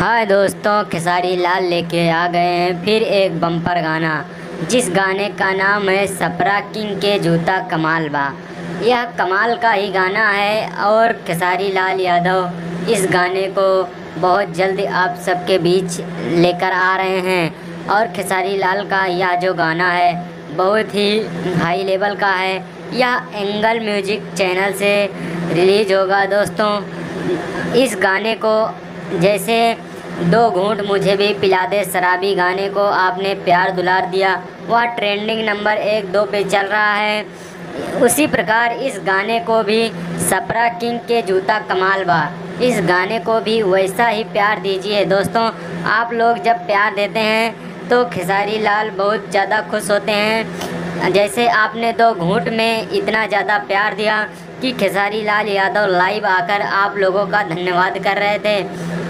हाय दोस्तों, खेसारी लाल लेके आ गए हैं फिर एक बम्पर गाना, जिस गाने का नाम है सपरा किंग के जूता कमाल बा। यह कमाल का ही गाना है और खेसारी लाल यादव इस गाने को बहुत जल्द आप सबके बीच लेकर आ रहे हैं। और खेसारी लाल का यह जो गाना है बहुत ही हाई लेवल का है। यह एंगल म्यूजिक चैनल से रिलीज होगा। दोस्तों, इस गाने को जैसे दो घूंट मुझे भी पिला दे शराबी गाने को आपने प्यार दुलार दिया, वह ट्रेंडिंग नंबर 1-2 पे चल रहा है। उसी प्रकार इस गाने को भी सपरा किंग के जूता कमाल बा, इस गाने को भी वैसा ही प्यार दीजिए। दोस्तों, आप लोग जब प्यार देते हैं तो खेसारी लाल बहुत ज़्यादा खुश होते हैं। जैसे आपने दो घूंट में इतना ज़्यादा प्यार दिया कि खेसारी लाल यादव लाइव आकर आप लोगों का धन्यवाद कर रहे थे,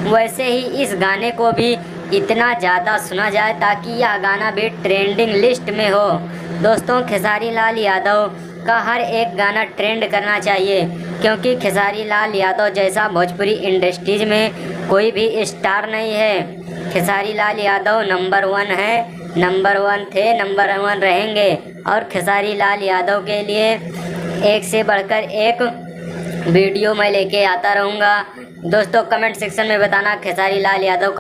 वैसे ही इस गाने को भी इतना ज़्यादा सुना जाए ताकि यह गाना भी ट्रेंडिंग लिस्ट में हो। दोस्तों, खेसारी लाल यादव का हर एक गाना ट्रेंड करना चाहिए, क्योंकि खेसारी लाल यादव जैसा भोजपुरी इंडस्ट्रीज में कोई भी स्टार नहीं है। खेसारी लाल यादव नंबर 1 है, नंबर 1 थे, नंबर 1 रहेंगे। और खेसारी लाल यादव के लिए एक से बढ़कर एक वीडियो मैं लेके आता रहूँगा। दोस्तों, कमेंट सेक्शन में बताना खेसारी लाल यादव